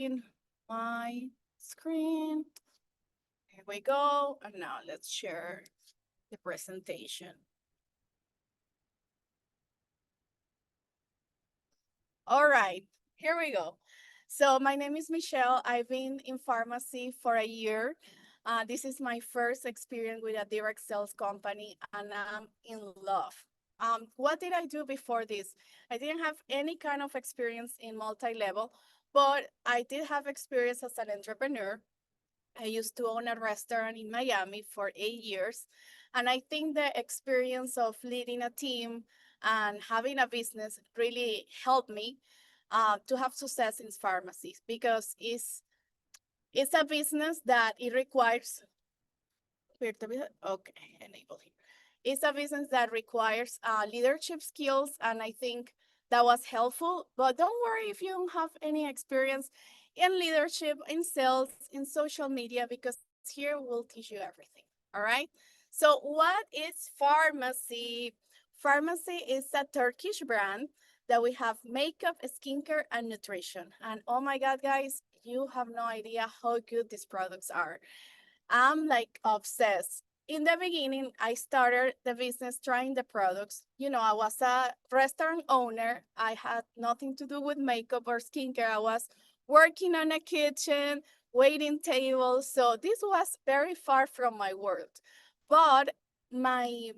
in my screen. Here we go. And now let's share the presentation. All right, here we go. So my name is Michelle. I've been in pharmacy for a year. This is my first experience with a direct sales company, and I'm in love. What did I do before this? I didn't have any kind of experience in multi-level, but I did have experience as an entrepreneur. I used to own a restaurant in Miami for 8 years. And I think the experience of leading a team and having a business really helped me to have success in pharmacies because it's a business that it requires, okay, enable here. It's a business that requires leadership skills, and I think that was helpful. But don't worry if you don't have any experience in leadership, in sales, in social media, because here we'll teach you everything. All right. So, what is Farmasi? Farmasi is a Turkish brand that we have makeup, skincare, and nutrition. And oh my God, guys, you have no idea how good these products are. I'm like obsessed. In the beginning, I started the business trying the products. I was a restaurant owner. I had nothing to do with makeup or skincare. I was working on a kitchen, waiting tables. So this was very far from my world. But my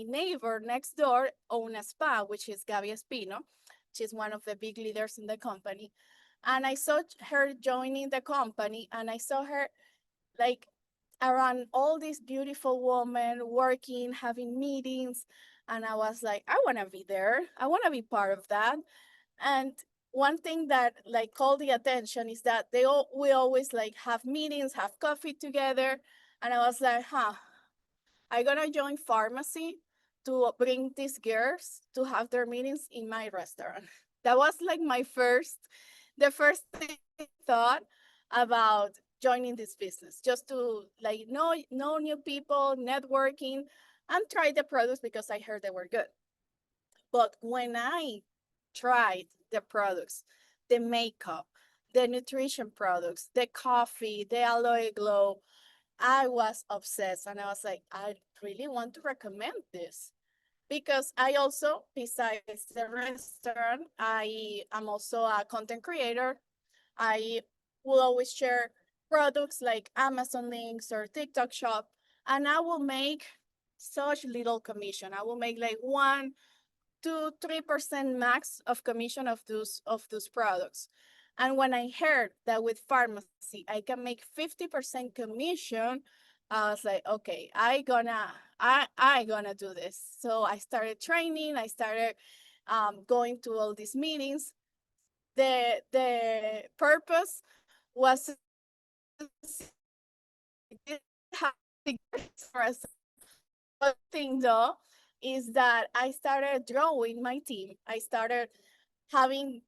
neighbor next door owned a spa, which is Gabi Espino. She's one of the big leaders in the company. And I saw her joining the company, and I saw her like around all these beautiful women working, having meetings. And I was like, I want to be there. I want to be part of that. And one thing that like called the attention is that we always like have meetings, have coffee together. And I was like, I'm gonna join pharmacy to bring these girls to have their meetings in my restaurant. That was like the first thing I thought about joining this business, just to like know new people, networking, and try the products because I heard they were good. But when I tried the products, the makeup, the nutrition products, the coffee, the aloe glow, I was obsessed, and I was like, I really want to recommend this because I also, besides the restaurant, I am also a content creator. I will always share products like Amazon links or TikTok shop, and I will make such little commission. I will make like 1 to 3% max of commission of those products. And when I heard that with pharmacy I can make 50% commission, I was like, okay, I gonna do this. So I started training. I started going to all these meetings. The purpose was for us. One thing though is that I started growing my team. I started having,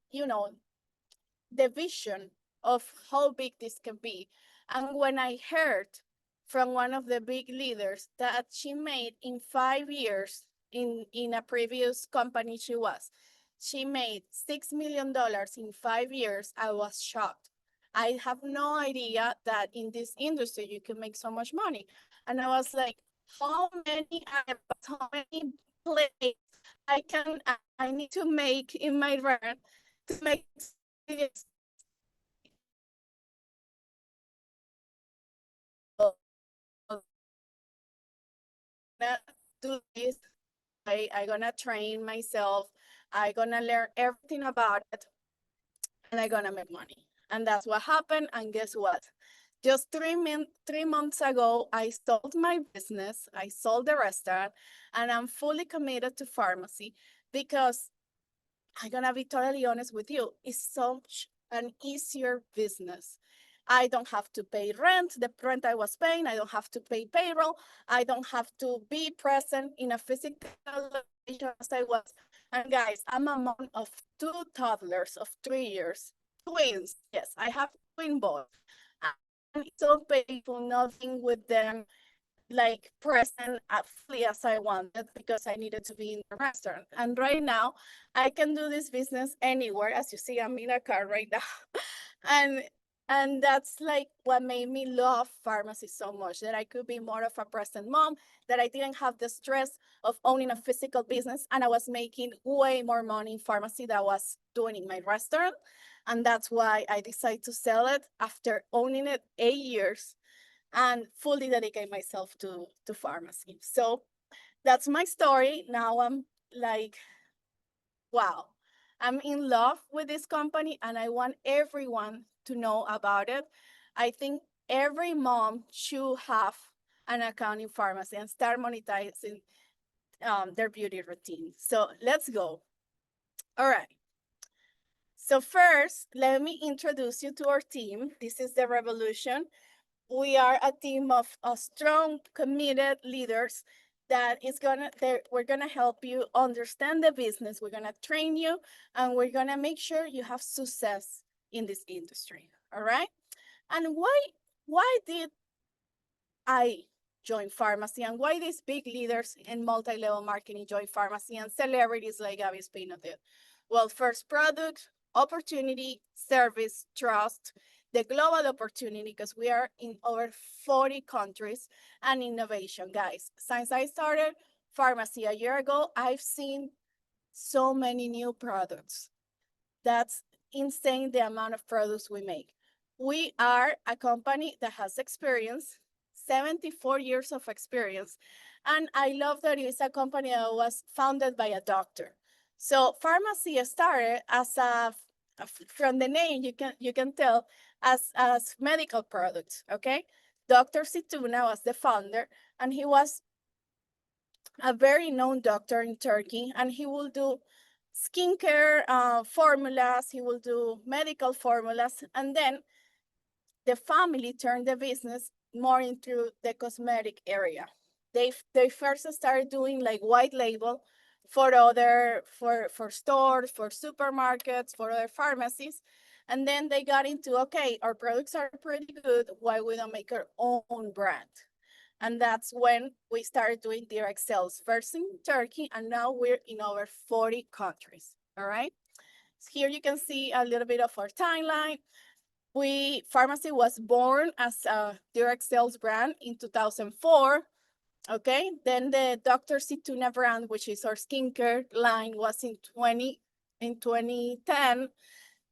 the vision of how big this can be. And when I heard from one of the big leaders that she made in 5 years in a previous company she made $6 million in 5 years, I was shocked. I have no idea that in this industry you can make so much money. And I was like, how many items, how many plates I need to make in my rent to make this do this. I gonna train myself. I gonna learn everything about it, and I gonna make money. And that's what happened. And guess what? Just 3 months ago, I sold my business. I sold the restaurant, and I'm fully committed to pharmacy because I'm gonna be totally honest with you. It's such an easier business. I don't have to pay rent, the rent I was paying. I don't have to pay payroll. I don't have to be present in a physical location as I was. And guys, I'm a mom of two toddlers of 3 years, twins. Yes, I have twin boys. And it's so painful nothing with them. like present fully as I wanted because I needed to be in the restaurant. And right now, I can do this business anywhere. As you see, I'm in a car right now, and that's like what made me love pharmacy so much, that I could be more of a present mom, that I didn't have the stress of owning a physical business, and I was making way more money in pharmacy than I was doing in my restaurant. And that's why I decided to sell it after owning it 8 years and fully dedicate myself to pharmacy. So that's my story. Now I'm like, wow, I'm in love with this company and I want everyone to know about it. I think every mom should have an account in pharmacy and start monetizing their beauty routine. So let's go. All right. So first, let me introduce you to our team. This is the Revolution. We are a team of strong, committed leaders that is we're gonna help you understand the business. We're gonna train you, and we're gonna make sure you have success in this industry. All right. And why did I join pharmacy, and why these big leaders in multi-level marketing join pharmacy, and celebrities like Gabby Espino did? Well, first, product, opportunity, service, trust, the global opportunity, because we are in over 40 countries, and innovation, guys. Since I started pharmacy a year ago, I've seen so many new products. That's insane, the amount of products we make. We are a company that has experience, 74 years of experience. And I love that it's a company that was founded by a doctor. So pharmacy started as from the name you can tell, as medical products, okay? Dr. Situna was the founder, and he was a very known doctor in Turkey, and he will do skincare formulas, he will do medical formulas, and then the family turned the business more into the cosmetic area. They first started doing like white label for stores, for supermarkets, for other pharmacies. And then they got into, okay, our products are pretty good, why we don't make our own brand? And that's when we started doing direct sales, first in Turkey, and now we're in over 40 countries. All right. So here you can see a little bit of our timeline. Pharmacy was born as a direct sales brand in 2004. Okay. Then the Dr. Situna brand, which is our skincare line, was in 2010.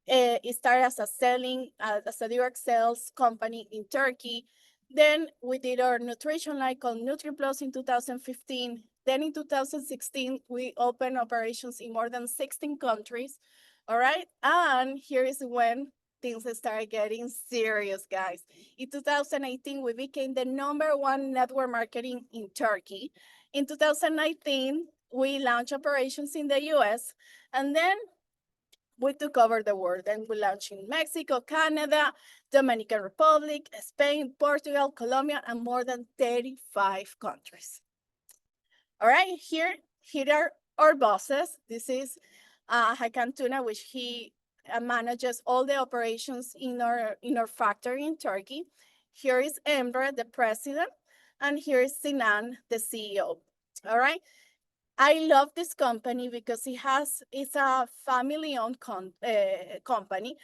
It started as as a direct sales company in Turkey. Then we did our nutrition line called NutriPlus in 2015. Then in 2016, we opened operations in more than 16 countries. All right. And here is when things started getting serious, guys. In 2018, we became the #1 network marketing in Turkey. In 2019, we launched operations in the US. And then we took over the world, and we launched in Mexico, Canada, Dominican Republic, Spain, Portugal, Colombia, and more than 35 countries. All right, here are our bosses. This is Hakan Tuna, which he manages all the operations in our factory in Turkey. Here is Emre, the president, and here is Sinan, the CEO. All right. I love this company because it's a family-owned company,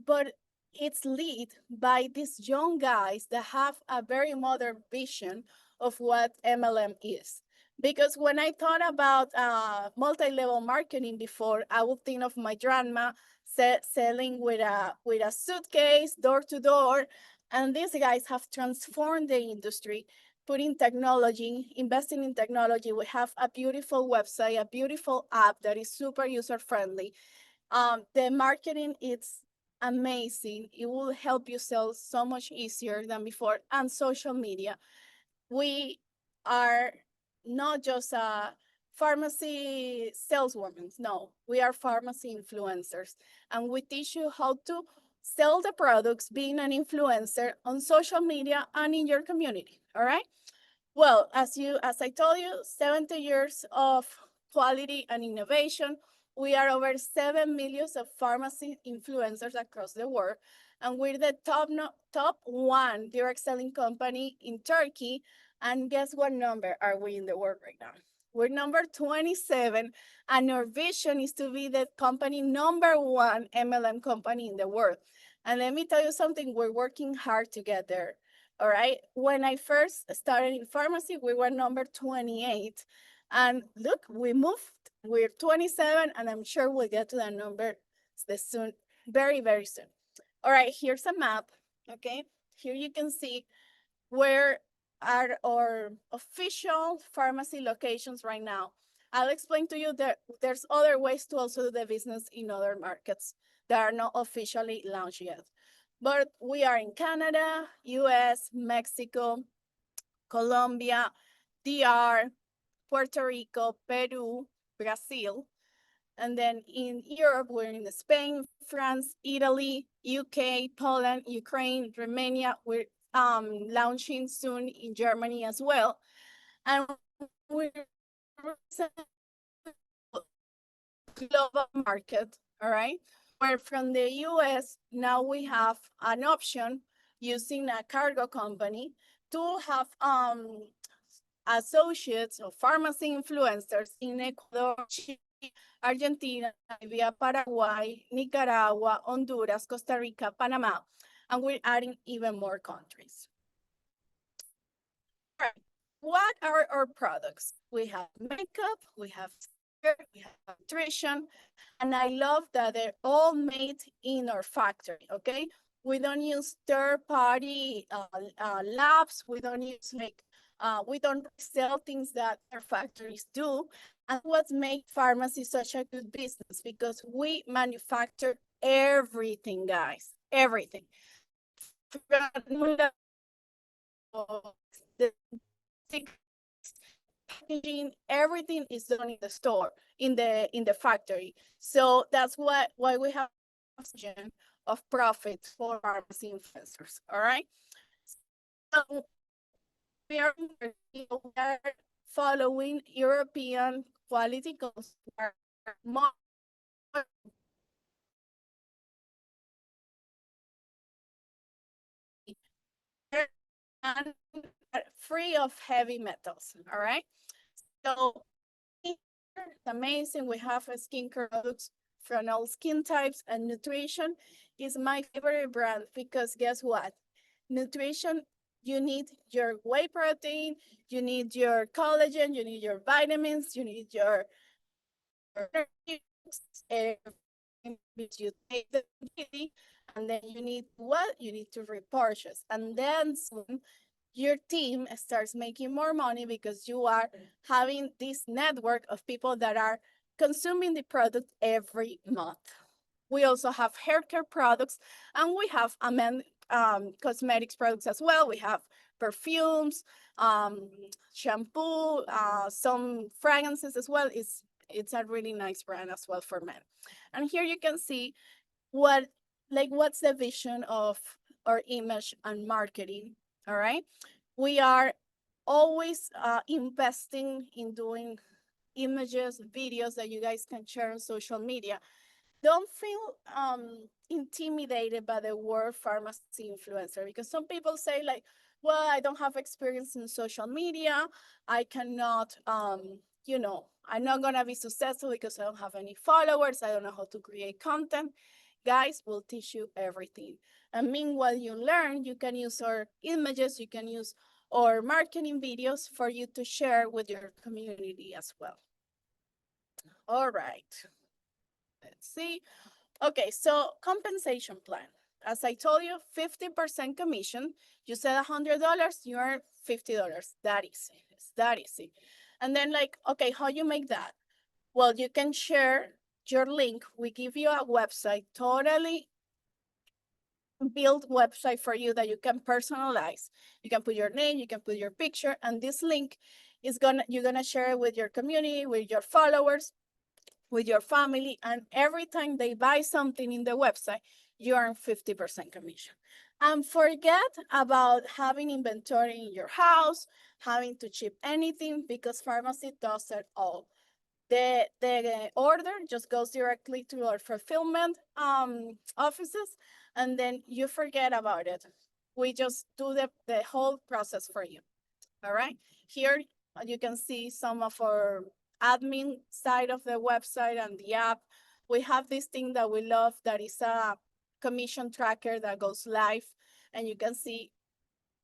but it's led by these young guys that have a very modern vision of what MLM is. Because when I thought about multi-level marketing before, I would think of my grandma selling with a suitcase door to door, and these guys have transformed the industry, putting technology, investing in technology. We have a beautiful website, a beautiful app that is super user friendly. The marketing is amazing. It will help you sell so much easier than before. And social media. We are not just a pharmacy saleswomen. No, we are pharmacy influencers. And we teach you how to sell the products being an influencer on social media and in your community. All right. Well, as I told you, 70 years of quality and innovation. We are over 7 million of pharmacy influencers across the world, and we're the top one direct selling company in Turkey, And guess what number are we in the world right now? We're number 27, and our vision is to be the company number one MLM company in the world. And let me tell you something, we're working hard to get there. All right. When I first started in pharmacy, we were number 28. And look, we moved, we're 27, and I'm sure we'll get to that number soon, very, very soon. All right, here's a map. Okay. Here you can see where are our official pharmacy locations right now. I'll explain to you that there's other ways to also do the business in other markets that are not officially launched yet. But we are in Canada, US, Mexico, Colombia, DR, Puerto Rico, Peru, Brazil. And then in Europe, we're in Spain, France, Italy, UK, Poland, Ukraine, Romania. We're launching soon in Germany as well. And we're global market, all right? Where from the US, now we have an option using a cargo company to have associates or pharmacy influencers in Ecuador, Chile, Argentina, Bolivia, Paraguay, Nicaragua, Honduras, Costa Rica, Panama, and we're adding even more countries. All right. What are our products? We have makeup, we have we have nutrition, and I love that they're all made in our factory, okay? We don't use third-party labs. We don't use we don't sell things that our factories do. And what makes pharmacy such a good business because we manufacture everything, guys, everything. The packaging, everything is done in the store, in the factory. So that's why we have of profit for pharmacy influencers. All right. So we are following European quality consumer and free of heavy metals. All right. So it's amazing. We have skincare products from all skin types, and nutrition is my favorite brand because guess what? Nutrition, you need your whey protein, you need your collagen, you need your vitamins, you need your you take the and then you need what? You need to repurchase. And then soon your team starts making more money because you are having this network of people that are consuming the product every month. We also have hair care products and we have cosmetics products as well. We have perfumes, shampoo, some fragrances as well. It's a really nice brand as well for men. And here you can see what's the vision of our image and marketing. All right. We are always investing in doing images, videos that you guys can share on social media. Don't feel intimidated by the word pharmacy influencer because some people say like, well, I don't have experience in social media. I cannot, I'm not gonna be successful because I don't have any followers. I don't know how to create content. Guys, we'll teach you everything. And meanwhile, you learn, you can use our images, you can use our marketing videos for you to share with your community as well. All right. Let's see. Okay, so compensation plan. As I told you, 50% commission. You said $100, you earn $50. That easy. It's that easy. And then like, okay, how you make that? Well, you can share your link. We give you a website, totally built website for you that you can personalize. You can put your name, you can put your picture, and this link is you're gonna share it with your community, with your followers, with your family, and every time they buy something in the website, you earn 50% commission. And forget about having inventory in your house, having to ship anything, because pharmacy does it all. The order just goes directly to our fulfillment offices, and then you forget about it. We just do the whole process for you. All right. Here you can see some of our admin side of the website and the app. We have this thing that we love that is a commission tracker that goes live, and you can see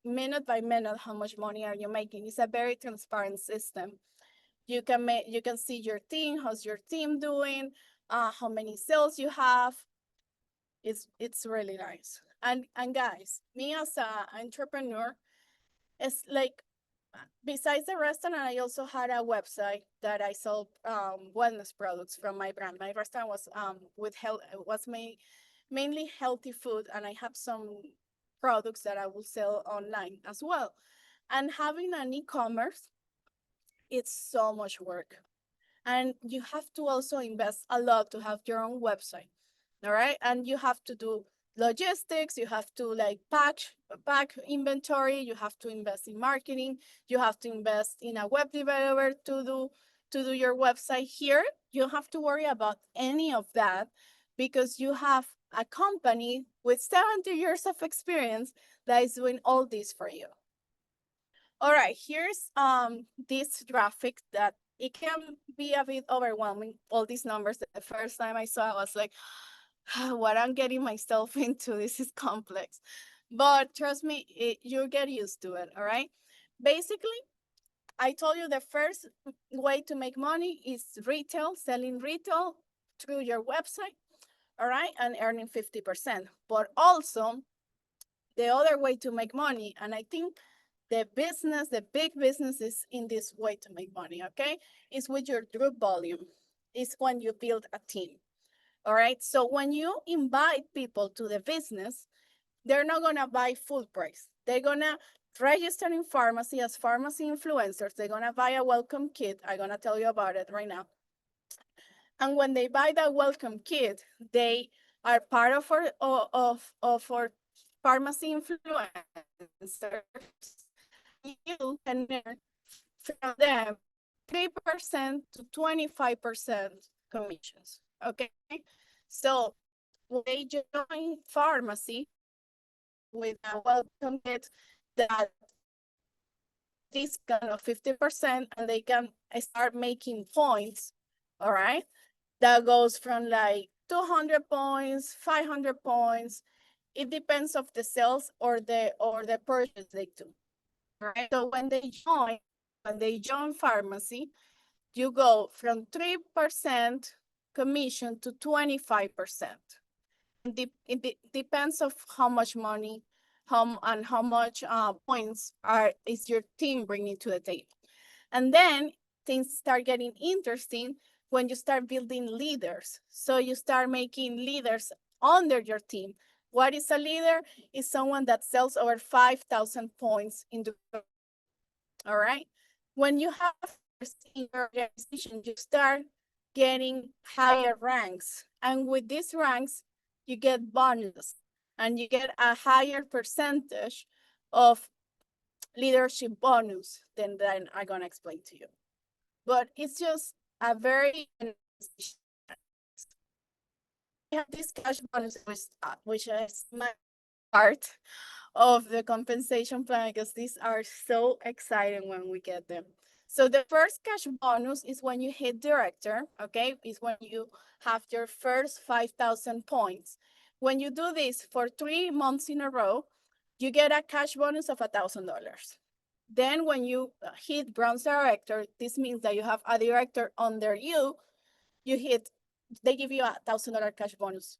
minute by minute how much money are you making. It's a very transparent system. You can see your team, how's your team doing, how many sales you have. It's really nice. And guys, me as an entrepreneur, it's like besides the restaurant, I also had a website that I sold wellness products from my brand. My restaurant was with health was mainly healthy food, and I have some products that I will sell online as well. And having an e-commerce, it's so much work. And you have to also invest a lot to have your own website. All right. And you have to do logistics, you have to like pack inventory, you have to invest in marketing, you have to invest in a web developer to do your website. Here you don't have to worry about any of that because you have a company with 70 years of experience that is doing all this for you. All right, here's this graphic that it can be a bit overwhelming, all these numbers. The first time I saw it, I was like, what I'm getting myself into, this is complex. But trust me, you'll get used to it, all right? Basically, I told you the first way to make money is retail, selling retail through your website, all right, and earning 50%. But also, the other way to make money, and I think the big business is in this way to make money, okay? Is with your group volume. It's when you build a team. All right. So when you invite people to the business, they're not gonna buy full price. They're gonna register in Farmasi as pharmacy influencers. They're gonna buy a welcome kit. I'm gonna tell you about it right now. And when they buy that welcome kit, they are part of our pharmacy influencers. You can earn from them 3% to 25% commissions. Okay. So when they join Farmasi with a welcome kit that discount of 50%, and they can start making points. All right. That goes from like 200 points, 500 points. It depends of the sales or the purchase they do. Right. So when they join Farmasi, you go from 3% commission to 25%. It depends of how much money, how much points is your team bringing to the table. And then things start getting interesting when you start building leaders. So you start making leaders under your team. What is a leader? Is someone that sells over 5,000 points in the. All right. When you have in your organization, you start getting higher ranks. And with these ranks, you get bonus and you get a higher percentage of leadership bonus than I'm going to explain to you. But it's just a very, we have this cash bonus, which is my part of the compensation plan because these are so exciting when we get them. So the first cash bonus is when you hit director, okay? Is when you have your first 5,000 points. When you do this for 3 months in a row, you get a cash bonus of $1,000. Then when you hit bronze director, this means that you have a director under you, they give you $1,000 cash bonus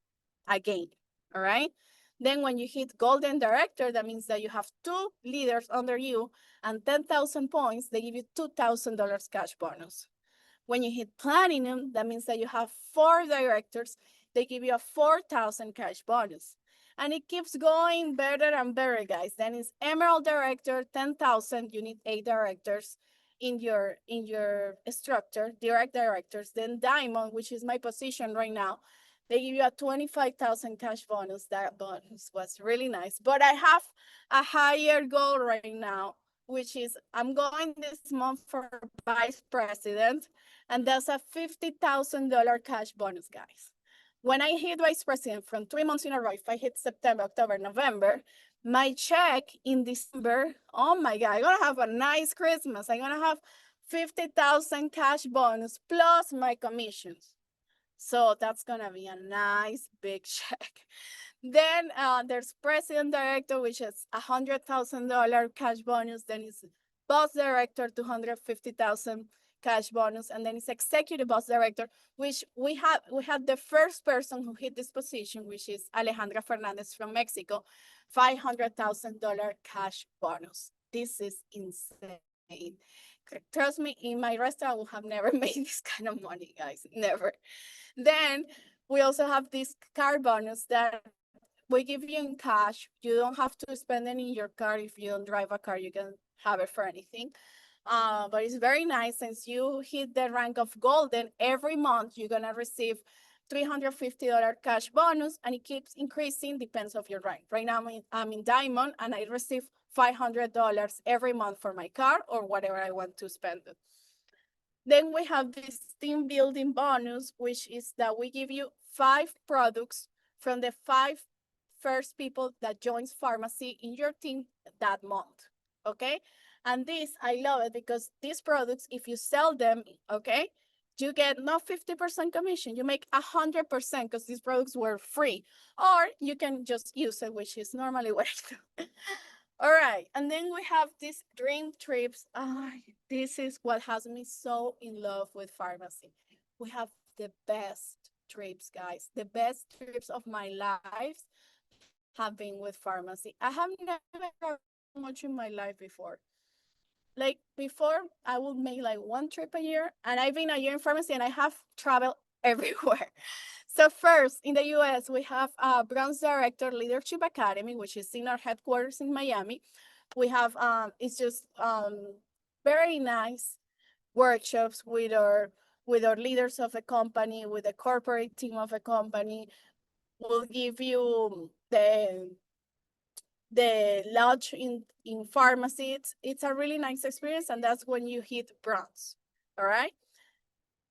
again, all right? Then when you hit golden director, that means that you have 2 leaders under you and 10,000 points, they give you $2,000 cash bonus. When you hit platinum, that means that you have 4 directors, they give you a 4,000 cash bonus. And it keeps going better and better, guys. Then it's emerald director, 10,000, you need 8 directors in your structure, direct directors. Then diamond, which is my position right now, they give you a 25,000 cash bonus. That bonus was really nice. But I have a higher goal right now, which is I'm going this month for vice president, and that's a $50,000 cash bonus, guys. When I hit vice president from 3 months in a row, if I hit September, October, November, my check in December, oh my God, I'm gonna have a nice Christmas. I'm gonna have 50,000 cash bonus plus my commissions. So that's gonna be a nice big check. Then there's president director, which is $100,000 cash bonus. Then it's boss director, 250,000 cash bonus, and then it's executive boss director, which we had the first person who hit this position, which is Alejandra Fernandez from Mexico, $500,000 cash bonus. This is insane. Trust me, in my restaurant, I would have never made this kind of money, guys. Never. Then we also have this car bonus that we give you in cash. You don't have to spend any in your car. If you don't drive a car, you can have it for anything. But it's very nice since you hit the rank of golden every month, you're gonna receive $350 cash bonus, and it keeps increasing, depends of your rank. Right now I'm in diamond, and I receive $500 every month for my car or whatever I want to spend it. Then we have this team building bonus, which is that we give you 5 products from the 5 first people that joins Farmasi in your team that month. Okay. And this, I love it because these products, if you sell them, okay, you get not 50% commission, you make 100% because these products were free, or you can just use it, which is normally what I do. All right, and then we have these dream trips. This is what has me so in love with Farmasi. We have the best trips, guys. The best trips of my life have been with Farmasi. I have never traveled so much in my life before. Like before, I would make like one trip a year, and I've been a year in Farmasi, and I have traveled everywhere. So first, in the US, we have Bronze Director Leadership Academy, which is in our headquarters in Miami. We have it's just very nice workshops with our leaders of a company, with the corporate team of a company. We'll give you the lodge in Farmasi. It's a really nice experience, and that's when you hit bronze. All right,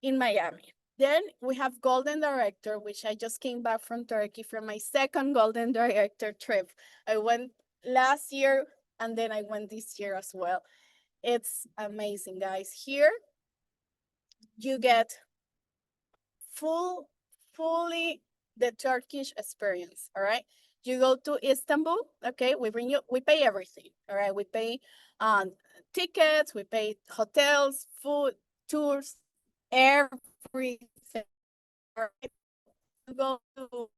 in Miami. Then we have Golden Director, which I just came back from Turkey from my second Golden Director trip. I went last year, and then I went this year as well. It's amazing, guys. Here you get fully the Turkish experience. All right. You go to Istanbul, okay? We pay everything. All right. We pay tickets, we pay hotels, food, tours, everything. You go to,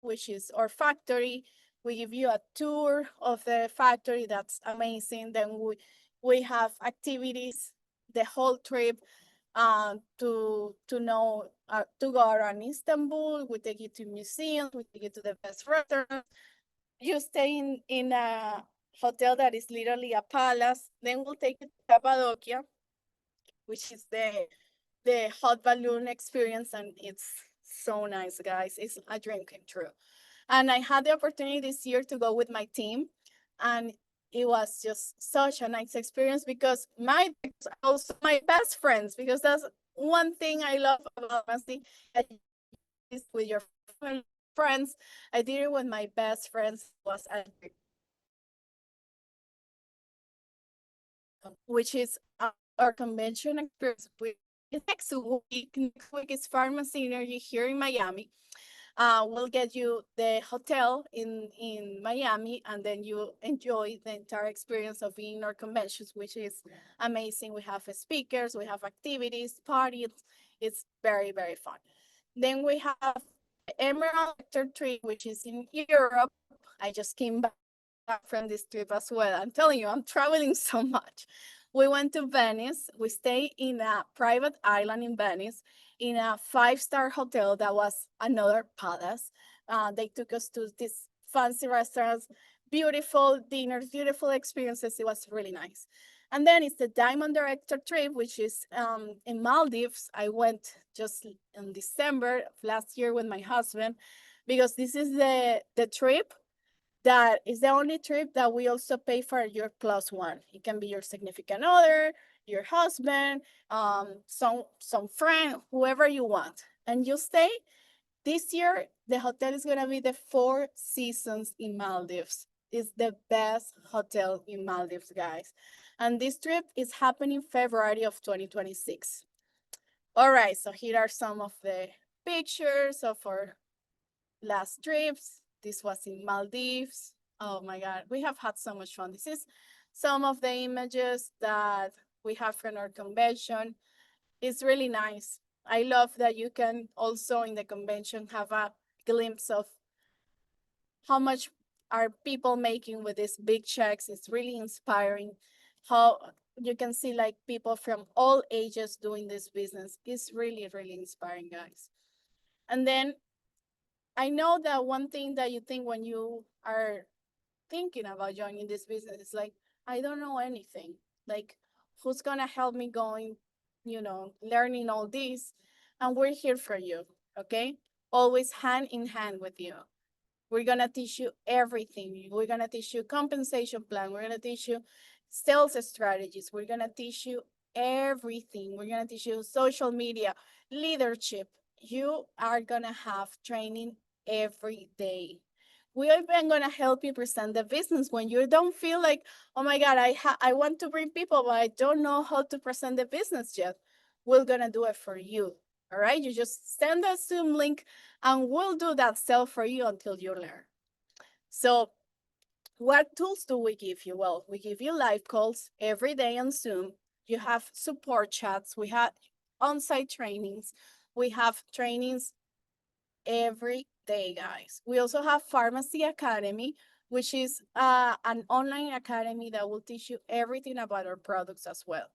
which is our factory. We give you a tour of the factory. That's amazing. Then we have activities the whole trip to know to go around Istanbul. We take you to museums. We take you to the best restaurants. You stay in a hotel that is literally a palace. Then we'll take you to Cappadocia, which is the hot balloon experience, and it's so nice, guys. It's a dream came true. And I had the opportunity this year to go with my team, and it was just such a nice experience because my also my best friends, because that's one thing I love about Messi is with your friends. I did it with my best friends, was a which is our convention experience. Next week is Pharmacy Energy here in Miami. We'll get you the hotel in Miami, and then you enjoy the entire experience of being in our conventions, which is amazing. We have speakers, we have activities, parties. It's very, very fun. Then we have the Emerald Lecture Tree, which is in Europe. I just came back from this trip as well. I'm telling you, I'm traveling so much. We went to Venice. We stayed in a private island in Venice in a 5-star hotel that was another palace. They took us to these fancy restaurants, beautiful dinners, beautiful experiences. It was really nice. And then it's the Diamond Director trip, which is in Maldives. I went just in December of last year with my husband, because this is the trip that is the only trip that we also pay for your plus one. It can be your significant other, your husband, some friend, whoever you want. And you stay this year, The hotel is gonna be the Four Seasons in Maldives. It's the best hotel in Maldives, guys. And this trip is happening February of 2026. All right, so here are some of the pictures of our last trips. This was in Maldives. Oh my God, we have had so much fun. This is some of the images that we have from our convention. It's really nice. I love that you can also in the convention have a glimpse of how much are people making with these big checks. It's really inspiring how you can see like people from all ages doing this business. It's really, really inspiring, guys. And then I know that one thing that you think when you are thinking about joining this business is like, I don't know anything. Like, who's gonna help me going, learning all this? And we're here for you, okay? Always hand in hand with you. We're gonna teach you everything. We're gonna teach you compensation plan. We're gonna teach you sales strategies. We're gonna teach you everything. We're gonna teach you social media, leadership. You are gonna have training every day. We are even gonna help you present the business when you don't feel like, oh my God, I want to bring people, but I don't know how to present the business yet. We're gonna do it for you. All right. You just send a Zoom link and we'll do that sell for you until you learn. So, what tools do we give you? Well, we give you live calls every day on Zoom. You have support chats. We have on site trainings. We have trainings every day, guys. We also have Farmasi Academy, which is an online academy that will teach you everything about our products as well.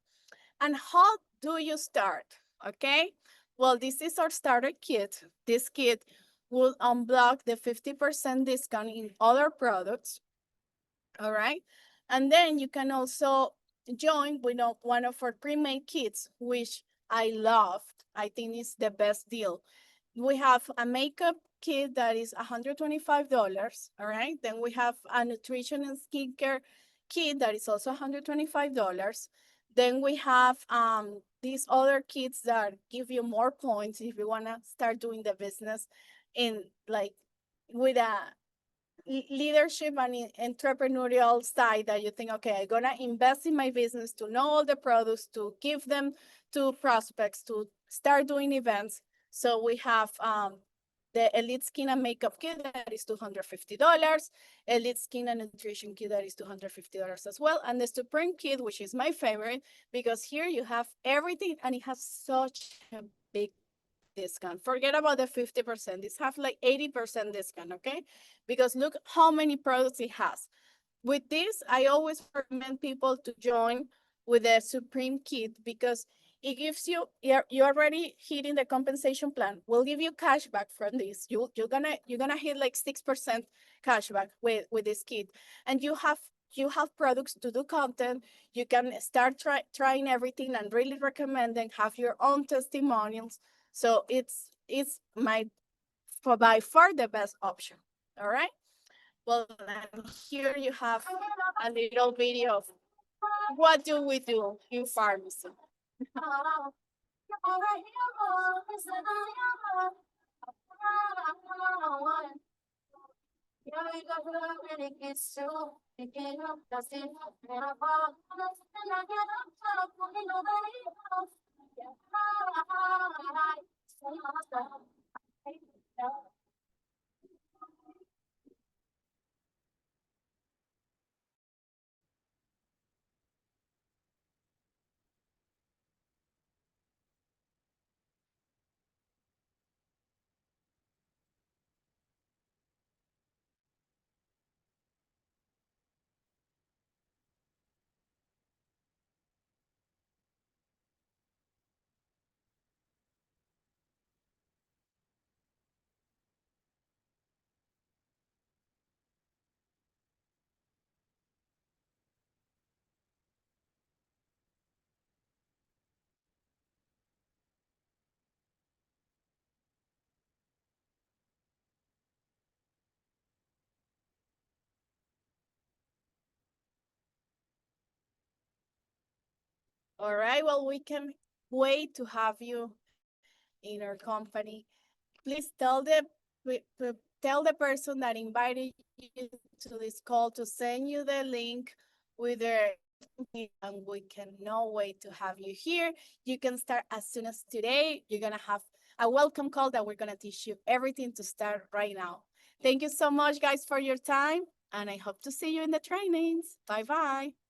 And how do you start? Okay. Well, this is our starter kit. This kit will unblock the 50% discount in other products. All right. And then you can also join with one of our pre-made kits, which I loved. I think it's the best deal. We have a makeup kit that is $125. All right. Then we have a nutrition and skincare kit that is also $125. Then we have these other kits that give you more points if you want to start doing the business in like with a leadership and entrepreneurial side that you think, okay, I'm gonna invest in my business to know all the products, to give them to prospects, to start doing events. So we have the Elite Skin and Makeup Kit that is $250, Elite Skin and Nutrition Kit that is $250 as well, and the Supreme Kit, which is my favorite, because here you have everything and it has such a big discount. Forget about the 50%. It's have like 80% discount, okay? Because look how many products it has. With this, I always recommend people to join with the Supreme Kit because it gives you, you're already hitting the compensation plan. We'll give you cash back from this. You're gonna hit like 6% cash back with this kit. And you have products to do content. You can start trying everything and really recommend and have your own testimonials. So it's my for by far the best option. All right. Well, and here you have a little video of what do we do in pharmacy. All right. Well, we can wait to have you in our company. Please tell them tell the person that invited you to this call to send you the link with their, and we cannot wait to have you here. You can start as soon as today. You're gonna have a welcome call that we're gonna teach you everything to start right now. Thank you so much, guys, for your time, and I hope to see you in the trainings. Bye bye.